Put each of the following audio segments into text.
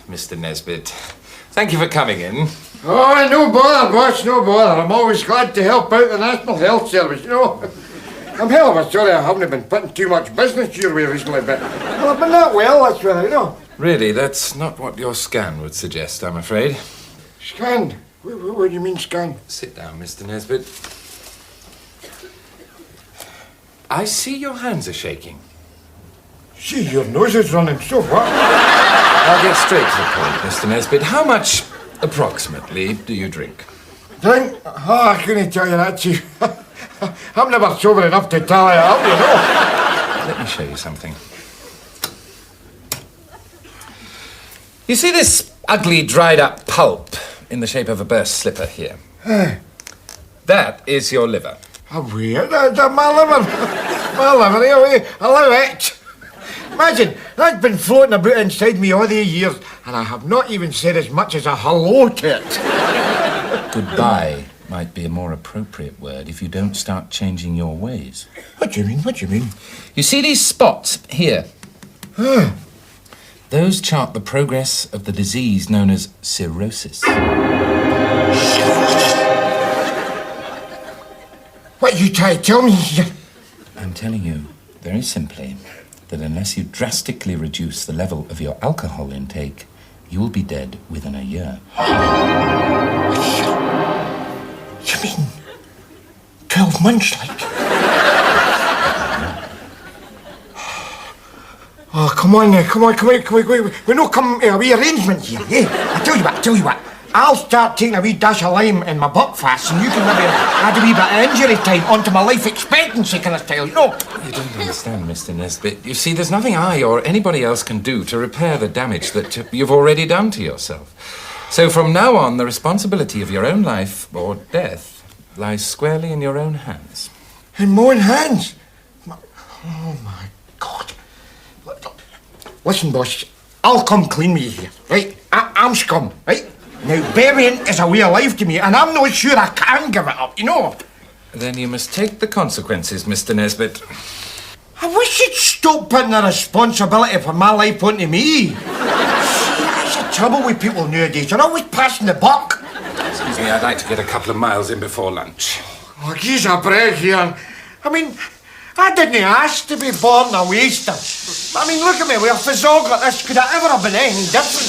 Mr. Nesbitt. Thank you for coming in. Oh, no bother, boss, no bother. I'm always glad to help out the National Health Service, you know. I'm hell of a sorry I haven't been putting too much business your way recently, but well, I've been that well, that's what I know. Really, that's not what your scan would suggest, I'm afraid. Scan? What do you mean, scan? Sit down, Mr. Nesbitt. I see your hands are shaking. See, your nose is running, so what? I'll get straight to the point, Mr. Nesbitt. How much, approximately, do you drink? Drink? Oh, I couldn't tell you that, Chief. I'm never sober enough to tally it up, you know. Let me show you something. You see this ugly, dried-up pulp in the shape of a burst slipper here? That is your liver. Oh, weird. That's my liver. My liver, anyway. I love it. Imagine, that's been floating about inside me all these years, and I have not even said as much as a hello to it. Goodbye might be a more appropriate word if you don't start changing your ways. What do you mean? What do you mean? You see these spots here? Those chart the progress of the disease known as cirrhosis. What you try to tell me? I'm telling you, very simply, that unless you drastically reduce the level of your alcohol intake, you will be dead within a year. You mean 12 months, like? Oh, come on now, come on. We no come to a wee arrangement here, eh? I tell you what. I'll start taking a wee dash of lime in my buckfast, and you can maybe add a wee bit of injury time onto my life expectancy kind of style, you know? You don't understand, Mr. Nesbitt. You see, there's nothing I or anybody else can do to repair the damage that you've already done to yourself. So from now on, the responsibility of your own life or death lies squarely in your own hands. In my own hands? Oh, my God. Listen, boss, I'll come clean with you here, right? I'm scum, right? Now, burying is a way of life to me, and I'm not sure I can give it up, you know? Then you must take the consequences, Mr. Nesbitt. I wish you'd stop putting the responsibility for my life onto me. See, that's the trouble with people nowadays. They're always passing the buck. Excuse me, I'd like to get a couple of miles in before lunch. Oh, geez, a break here. I mean, I didn't ask to be born a waster. I mean, look at me, with a fizzog like this. Could I ever have been anything different?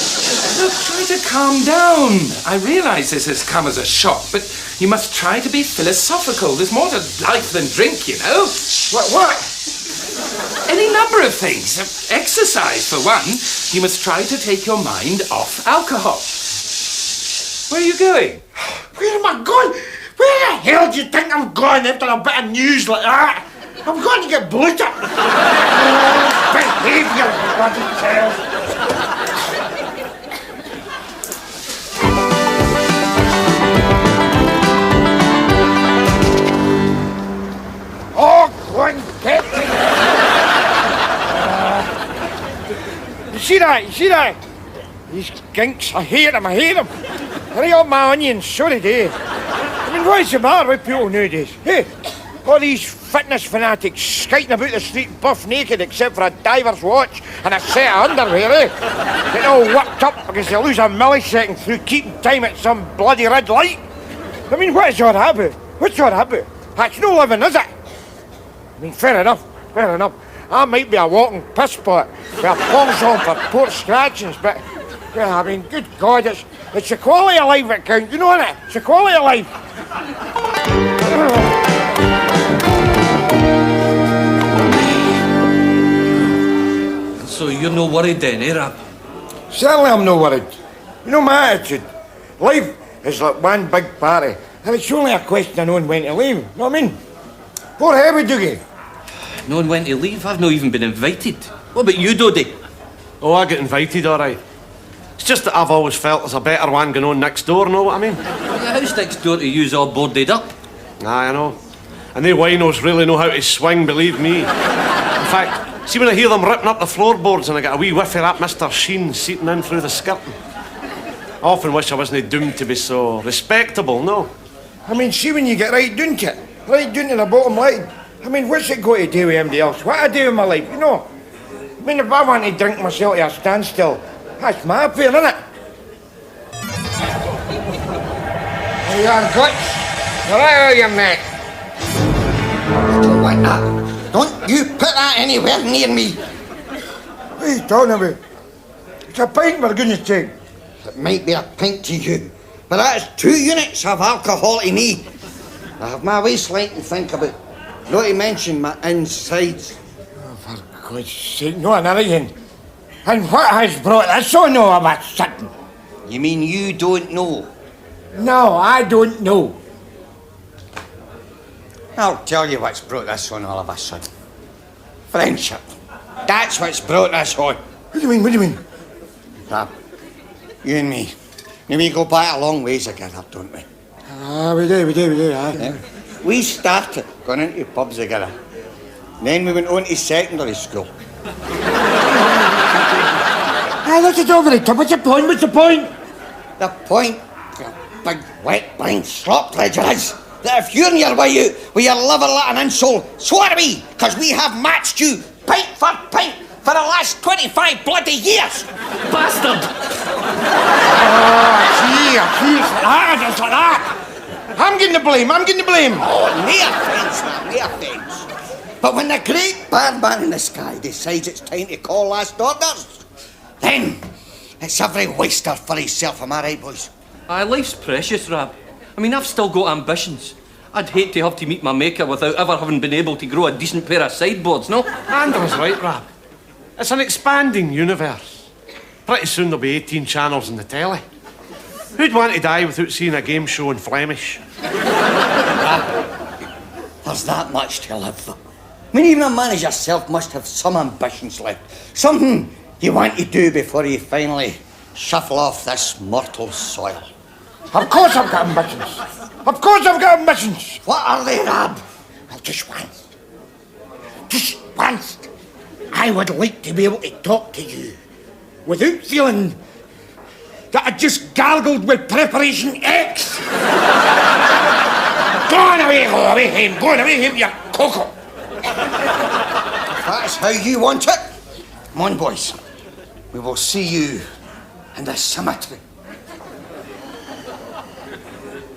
Look, try to calm down. I realise this has come as a shock, but you must try to be philosophical. There's more to life than drink, you know. What? Any number of things. Exercise, for one. You must try to take your mind off alcohol. Where are you going? Where am I going? Where the hell do you think I'm going after a bit of news like that? I'm going to get bloated. Behave your bloody self. Oh, go on, get me. You see that? These ginks, I hate them. Hurry up my onions, so did they. I mean, what's the matter with people nowadays? Hey, all these fitness fanatics skating about the street buff naked except for a diver's watch and a set of underwear, eh? Getting all worked up because they lose a millisecond through keeping time at some bloody red light. I mean, what is your habit? What's your habit? That's no living, is it? I mean, fair enough. I might be a walking piss pot with a pong-song for port scratchings, but, yeah, I mean, good God, it's the quality of life that counts, you know, innit? It's the quality of life. So you're no worried then, eh, Rab? Certainly I'm not worried. You know my attitude. Life is like one big party, and it's only a question of knowing when to leave. You know what I mean? Poor heavy Doogie. Knowing when to leave? I've not even been invited. What about you, Dodie? Oh, I get invited, all right. It's just that I've always felt there's a better one going on next door, know what I mean? The house next door to you's all boarded up. Aye, I know. And they winos really know how to swing, believe me. In fact, see when I hear them ripping up the floorboards and I get a wee whiff of that Mr. Sheen seeping in through the skirting. I often wish I wasn't doomed to be so respectable, no? I mean, see when you get right down to it, right down to the bottom line. I mean, what's it got to do with anybody else? What I do in my life, you know? mean, if I want to drink myself to a standstill, that's my affair, isn't it? There you are, Guts. Right out your neck. Don't want that. Don't you put that anywhere near me. What are you talking about? It's a pint, for goodness sake. It might be a pint to you, but that's 2 units of alcohol to me. I have my waistline to think about, not to mention my insides. Oh, for God's sake, no another thing. And what has brought this on all of a sudden? You mean you don't know? No, I don't know. I'll tell you what's brought this on all of a sudden. Friendship. That's what's brought this on. What do you mean, what do you mean? Rab, you and me, we go back a long ways together, don't we? Ah, we do, aye. Yeah. We started going into pubs together. Then we went on to secondary school. Aye, that's it over the top. What's the point? The point, you big, wet, blind slop ledger is that if you're in your way out with your liver like an insole, so are we, because we have matched you pint for pint for the last 25 bloody years. Bastard! Oh, gee, just like that. I'm getting the blame. Oh, no offence, man, no offence. But when the great barman in the sky decides it's time to call last orders, then it's every waster for himself, am I right, boys? Aye, life's precious, Rab. I mean, I've still got ambitions. I'd hate to have to meet my maker without ever having been able to grow a decent pair of sideboards, no? Andrew's right, Rab. It's an expanding universe. Pretty soon there'll be 18 channels in the telly. Who'd want to die without seeing a game show in Flemish? There's that much to live for. I mean, even a man as yourself must have some ambitions left. Something you want to do before you finally shuffle off this mortal soil. Of course I've got ambitions. What are they, Rab? Well, just once, I would like to be able to talk to you without feeling that I just gargled with Preparation X. Go on away home, you cocoa. If that's how you want it, come on, boys. We will see you in the cemetery.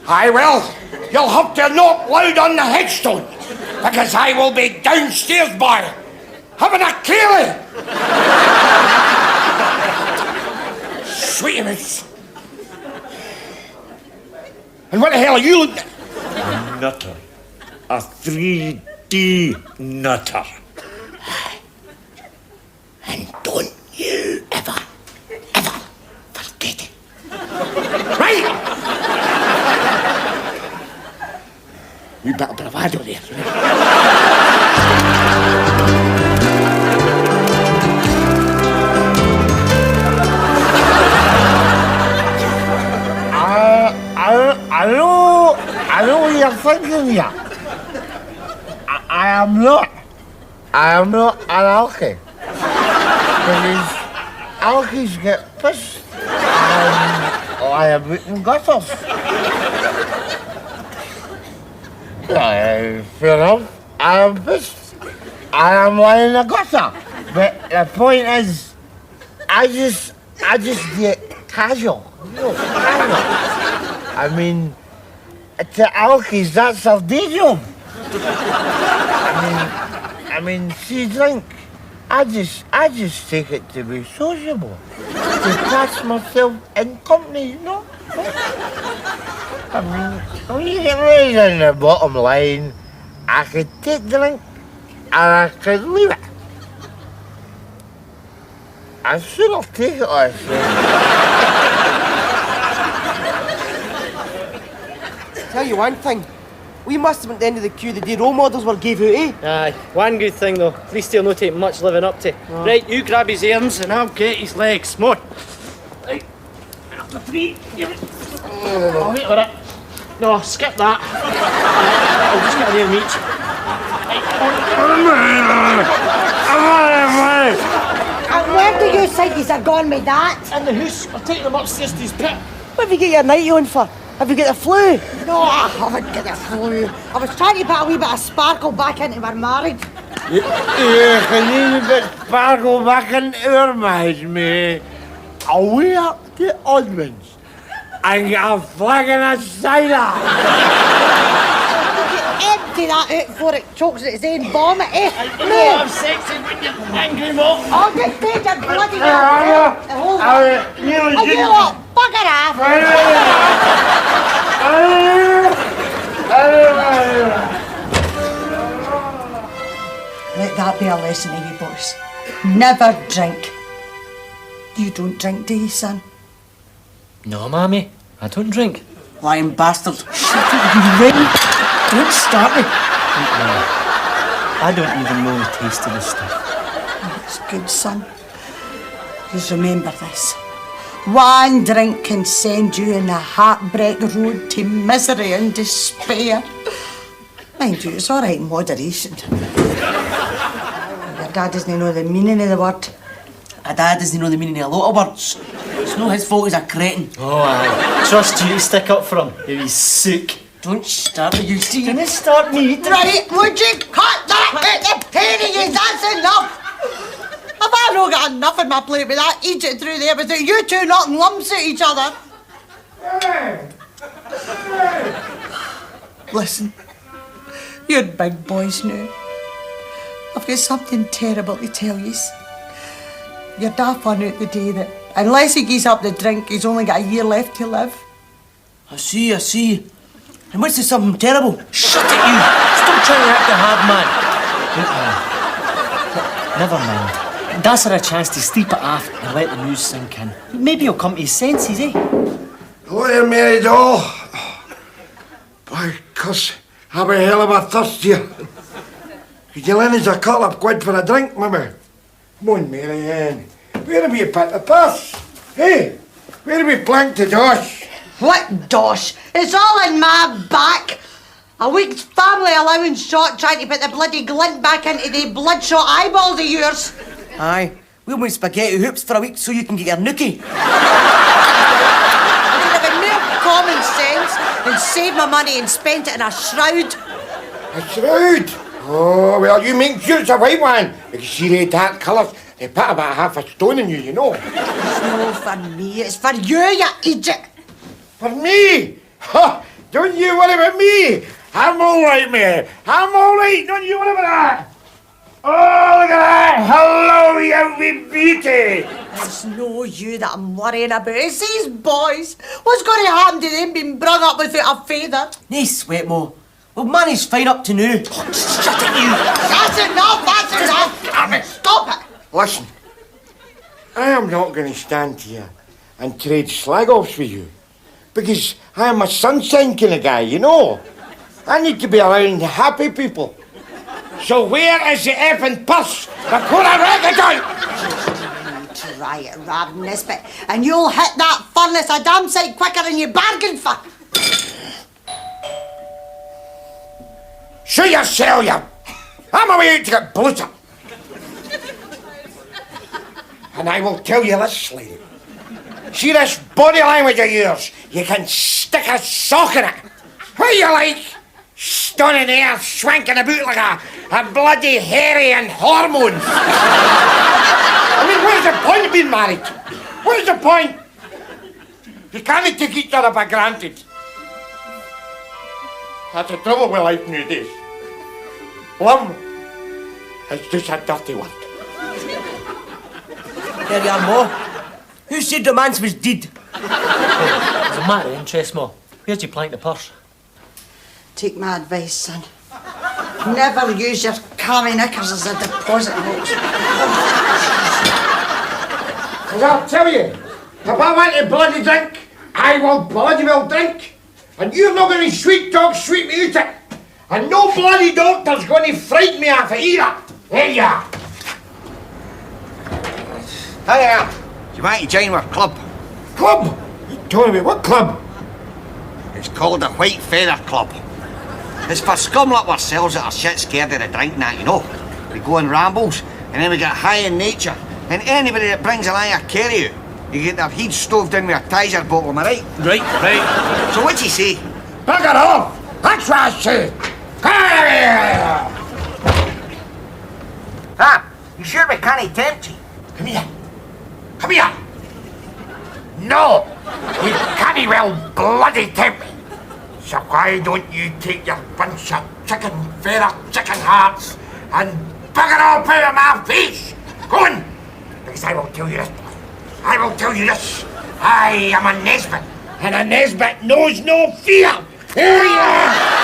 Aye, well, you'll have to knock loud on the headstone, because I will be downstairs, boy, having a Kaylee. Sweet miss. And what the hell are you looking at? Nutter. A 3D nutter. And don't you ever forget it. Right? You better bravado there. I know what you're thinking here. I am not an alky. Because alkies get pissed and I am eating gutters. Fair enough. I am pissed. I am lying in a gutter. But the point is, I just get casual. Casual. I mean, to alkies, that's their day job. I mean, see, drink. I just take it to be sociable, to catch myself in company, you know. I mean, when you get right in the bottom line, I could take drink and I could leave it. I should have taken it last Tell you one thing, we must have been at the end of the queue the day role models were gave out, eh? Aye, one good thing though, at least he'll not take much living up to. Oh. Right, you grab his arms and I'll get his legs. Come on. Right, after 3, give it. I'll wait with it. No, skip that. I'll just get an arm each. And where do you think he's gone with that? In the house, I'll take them upstairs to his pit. What have you got your night on for? Have you got the flu? No, I haven't got the flu. I was trying to put a wee bit of sparkle back into our marriage. Je gelieve het sparkle back in Urmeis me. Away up to Odmans. And get flagging a cider. Empty that out before it chokes at its own vomit, eh? Oh, I'm sexy when you're angry, Mo. I'll just take your bloody and you lot, bugger off! Let that be a lesson to you boys. Never drink. You don't drink, do you, son? No, Mammy, I don't drink. Lying bastard. Shut up, you ring! Don't start me. I don't even know the taste of the stuff. That's good, son. Just remember this. One drink can send you on a heartbreak road to misery and despair. Mind you, it's all right in moderation. Your dad doesn't know the meaning of the word. My dad doesn't know the meaning of a lot of words. It's not his fault he's a cretin. Oh, I trust you to stick up for him, you wee sook. Don't start me, you see. Don't start me. Right, would you cut that out the pain of you? That's enough. Have I not got enough on my plate with that eating through there without you two knocking lumps at each other? Listen, you're big boys now. I've got something terrible to tell you. Your dad found out the day that unless he gives up the drink, he's only got a year left to live. I see. And what's this something terrible? Shut it, you! Stop trying to act the hard man. Never mind. That's her a chance to sleep it off and let the news sink in. Maybe he'll come to his senses, eh? Hello there, Mary doll. By cuss, have a hell of a thirst here. Could you lend us a couple of quid for a drink, mummy? Come on, Mary Ann. Where have we put the purse? Hey, where have we planked the dosh? What dosh? It's all in my back. A week's family allowance shot trying to put the bloody glint back into the bloodshot eyeballs of yours. Aye, we'll make spaghetti hoops for a week so you can get your nookie. I could have more common sense and saved my money and spent it in a shroud. A shroud? Oh, well, you make sure it's a white one. Because see the dark colours, they put about half a stone in you, you know. It's no for me, it's for you, you idiot. For me? Ha! Don't you worry about me. I'm all right, mate. I'm all right. Don't you worry about that. Oh, look at that. Hello, you wee beauty. It's no you that I'm worrying about. It's these boys. What's going to happen to them being brung up without a feather? Nae sweat, Mo. Well, man's fine up to now. Shut it, you. That's enough. Stop it. Listen, I am not going to stand here and trade slag-offs with you. Because I am a sunshine kind of guy, you know. I need to be around happy people. So where is the effing purse before I wreck it out? Try it, Rab Nesbitt, and you'll hit that furnace a damn sight quicker than you bargained for. Show yourself, you. I'm away out to get bloated. And I will tell you this, lady. See this body language of yours? You can stick a sock in it. How you like? Standing there, swanking about like a bloody hairy and hormones. I mean, where's the point of being married? Where's the point? You can't take each other for granted. That's the trouble with life nowadays. Love is just a dirty word. There you are, Mo. Who said romance was dead? As a matter of interest, Mo, where'd you plank the purse? Take my advice, son. Never use your carry knickers as a deposit box. Because I'll tell you, if I want a bloody drink, I will bloody well drink. And you're not going to sweet talk sweet me out it. And no bloody doctor's going to frighten me off it either. There you are. Hiya. Do you want to join our club? Club? You telling me what club? It's called the White Feather Club. It's for scum like ourselves that are shit scared of the drink now, you know. We go on rambles, and then we get high in nature. And anybody that brings a line of carry out, you get their head stoved in with a Tiger bottle, am I right? Right. So what do you say? Bugger off! That's what I say! Sam, you sure we can't tempt you? Come here. Come here. No, you can't well bloody tempt me. So why don't you take your bunch of chicken hearts and bugger off out of my face? Go on, because I will tell you this, boy. I will tell you this. I am a Nesbitt, and a Nesbitt knows no fear. Here you are.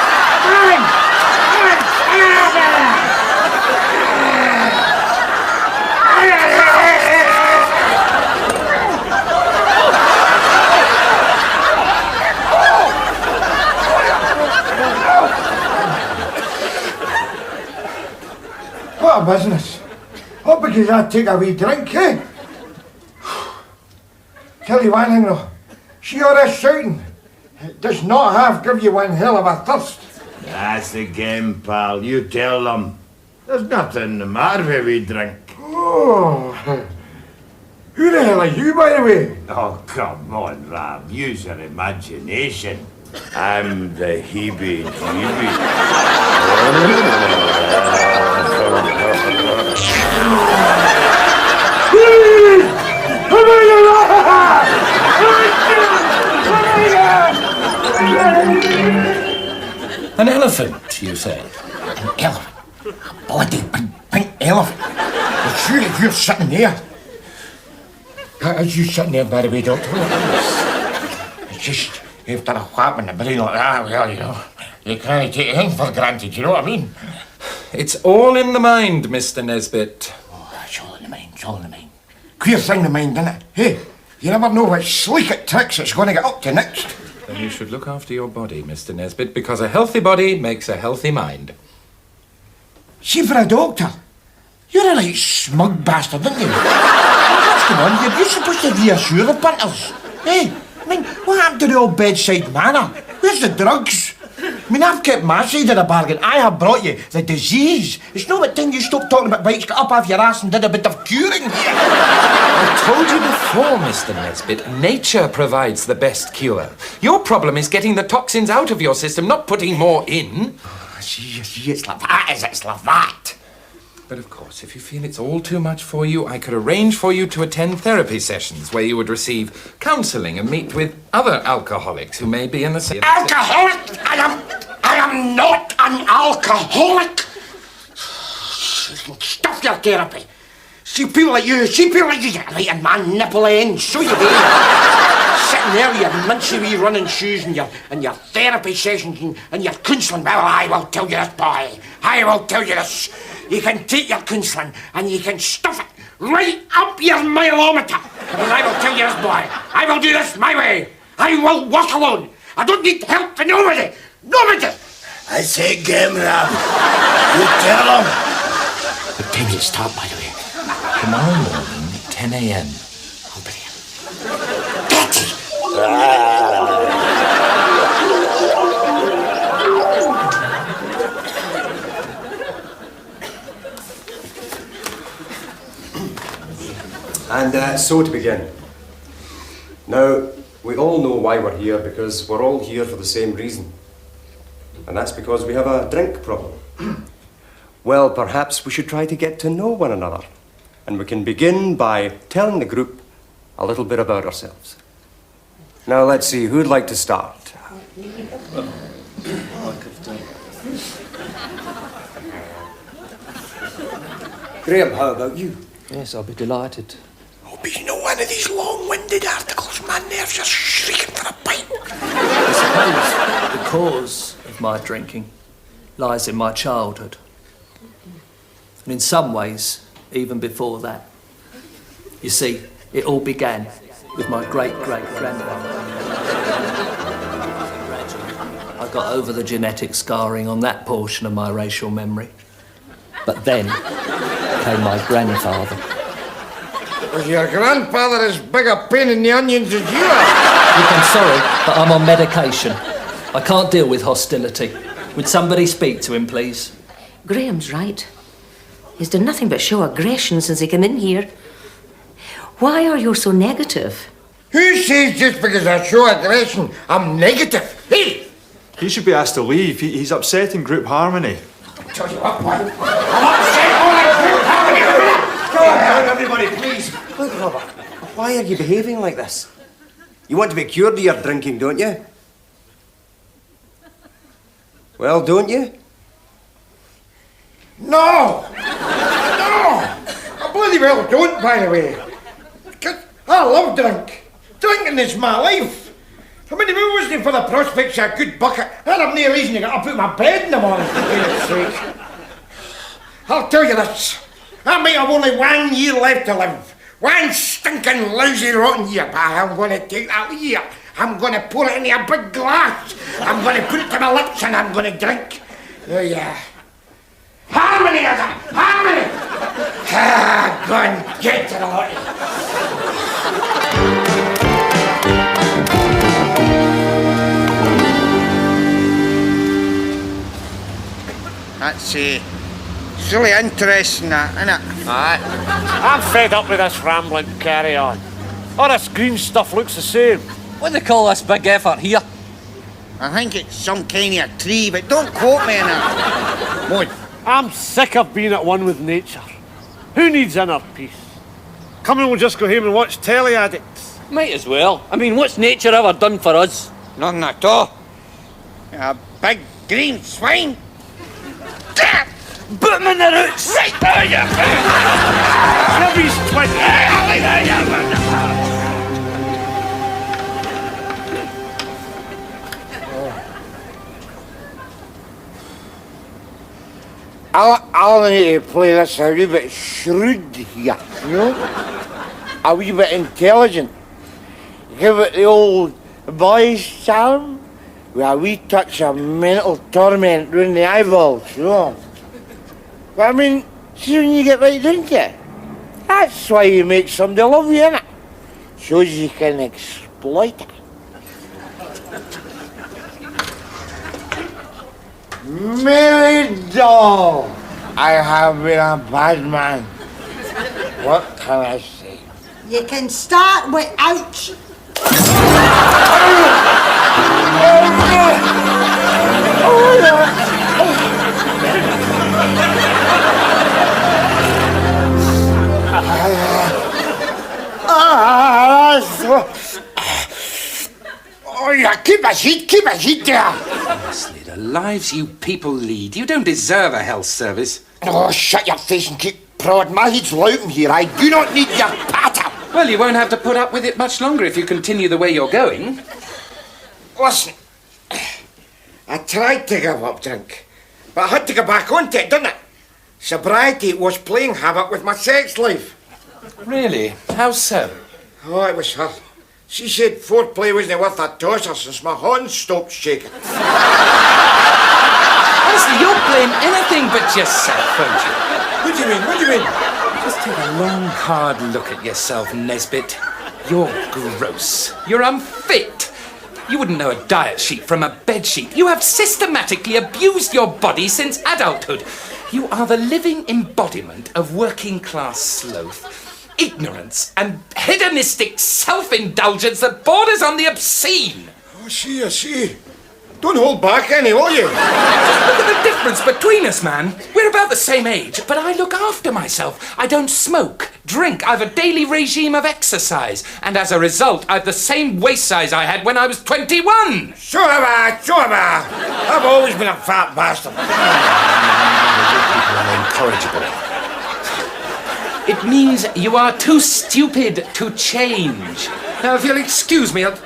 What a business. What, because I take a wee drink, eh? Tell you one thing though, see all this shouting? It does not half give you one hell of a thirst. That's the game, pal. You tell them. There's nothing the matter with a wee drink. Oh, who the hell are you, by the way? Oh, come on, Rab. Use your imagination. I'm the heebie-jeebie. An elephant, you say? An elephant? A bloody big elephant? Well, sure, if you're sitting there. As you sitting there, by the way, Doctor? It's just, after a whap in the brain like that, well, you know, you can't take anything for granted, you know what I mean? It's all in the mind, Mr. Nesbitt. Oh, it's all in the mind, it's all in the mind. Queer thing, the mind, isn't it? Hey, you never know which sleek tricks it's going to get up to next. Then you should look after your body, Mr. Nesbitt, because a healthy body makes a healthy mind. See, for a doctor, you're a right smug bastard, aren't you? What's going on here? You're supposed to reassure the punters. Hey, I mean, what happened to the old bedside manner? Where's the drugs? I mean, I've kept my side of the bargain. I have brought you the disease. It's not about time you stop talking about bites, got up off your ass and did a bit of curing. I told you before, Mr. Nesbitt, nature provides the best cure. Your problem is getting the toxins out of your system, not putting more in. See, it's like that, is it? It's like that. But of course, if you feel it's all too much for you, I could arrange for you to attend therapy sessions where you would receive counselling and meet with other alcoholics who may be in the same... Alcoholic? I am not an alcoholic. Stuff your therapy. See people like you get right in my nipple end, so you do. Sitting there with your mincy wee running shoes and your therapy sessions and your counselling. Well, I will tell you this, boy. I will tell you this. You can take your counselling and you can stuff it right up your milometer. Because I will tell you this, boy. I will do this my way. I will walk alone. I don't need help from nobody. Nobody. I say game, Rab. You tell them. What time does it start, by the way? Tomorrow morning, 10 a.m. I'll be here. Betty! And so to begin. Now, we all know why we're here, because we're all here for the same reason. And that's because we have a drink problem. Well, perhaps we should try to get to know one another. And we can begin by telling the group a little bit about ourselves. Now, let's see, who'd like to start? Graham, how about you? Yes, I'll be delighted. Oh, but you know, one of these long-winded articles, my nerves are shrieking for a pint. I suppose the cause of my drinking lies in my childhood. And in some ways, even before that. You see, it all began with my great-great-grandfather. I got over the genetic scarring on that portion of my racial memory. But then came my grandfather. Was your grandfather as big a pain in the onions as you are? Look, I'm sorry, but I'm on medication. I can't deal with hostility. Would somebody speak to him, please? Graham's right. He's done nothing but show aggression since he came in here. Why are you so negative? Who says just because I show aggression, I'm negative? Hey! He should be asked to leave. He's upsetting group harmony. I'll tell you what, boy. I'm upset all that group harmony. down, everybody, please. Look, Robert, why are you behaving like this? You want to be cured of your drinking, don't you? Well, don't you? No! I bloody well don't, by the way. 'Cause I love drink. Drinking is my life. I mean, if it wasn't for the prospects of a good bucket, I'd have no reason to get up out of my bed in the morning, for goodness sake. I'll tell you this. I might have only 1 year left to live. 1 stinking, lousy, rotten year. But I'm going to take that year. I'm going to pour it into a big glass. I'm going to put it to my lips and I'm going to drink. Oh, yeah. Harmony is it? Harmony! Go and get to the lot. That's really interesting, that, isn't it? Aye. I'm fed up with this rambling carry on. All this green stuff looks the same. What do they call this big effort here? I think it's some kind of tree, but don't quote me on that. Boy, I'm sick of being at one with nature. Who needs inner peace? Come on, we'll just go home and watch telly, addicts. Might as well. I mean, what's nature ever done for us? none at all. A big green swine. Put him in the roots! Right there, you He's twin. I'll need to play this a wee bit shrewd here, you know? A wee bit intelligent. Give it the old boy's charm with a wee touch of mental torment round the eyeballs, you know? But I mean, see when you get right into it, that's why you make somebody love you, innit? Shows you can exploit it. Mary doll, I have been a bad man. What can I say? You can start with ouch. Oh, yeah, keep a seat there. Honestly, the lives you people lead, you don't deserve a health service. Oh, shut your face and keep prodding. My head's louting here. I do not need your patter. Well, you won't have to put up with it much longer if you continue the way you're going. Listen, I tried to give up drink, but I had to go back onto it, didn't it? Sobriety was playing havoc with my sex life. Really? How so? Oh, it was her. She said foreplay wasn't worth a tosser since my horns stopped shaking. Honestly, you'll blame anything but yourself, won't you? What do you mean? What do you mean? Just take a long, hard look at yourself, Nesbitt. You're gross. You're unfit. You wouldn't know a diet sheet from a bed sheet. You have systematically abused your body since adulthood. You are the living embodiment of working-class sloth, ignorance, and hedonistic self-indulgence that borders on the obscene. Oh, I see. Don't hold back any, will you? Just look at the difference between us, man. We're about the same age, but I look after myself. I don't smoke, drink. I've a daily regime of exercise. And as a result, I've the same waist size I had when I was 21. Sure am I. I've always been a fat bastard. Incorrigible. It means you are too stupid to change. Now, if you'll excuse me, I'll...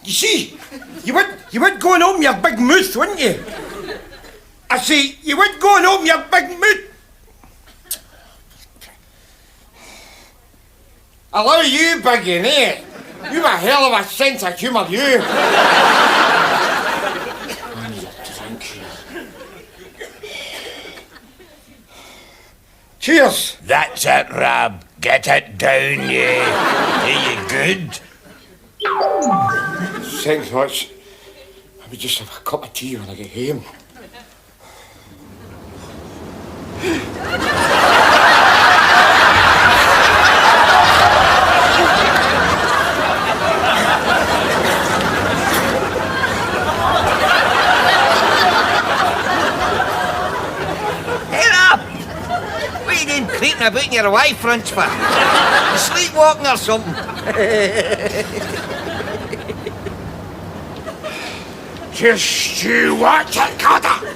You see, you would go and open your big mouth, wouldn't you? I say, you would go and open your big mouth. Allow you, Biggie, eh? You've a hell of a sense of humour, you. I need a drink. Cheers. That's it, Rab. Get it down, you. Are you good? Thanks much. I would just have a cup of tea when I get home. your wife runs for? Sleepwalking or something? Just you watch it, Carter.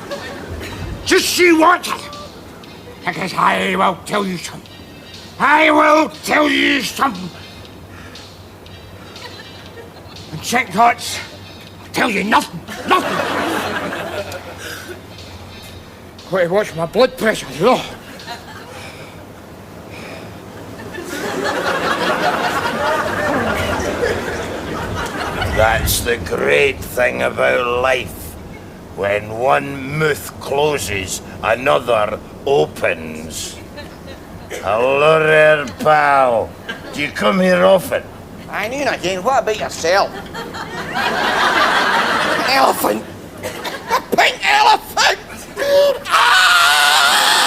Just you watch it. Because I will tell you something. I will tell you something. And second thoughts, I'll tell you nothing. Nothing. Got to watch my blood pressure, though. That's the great thing about life. When one mouth closes, another opens. Hello there, pal. Do you come here often? I knew again. What about yourself? Elephant. A pink elephant. Ah!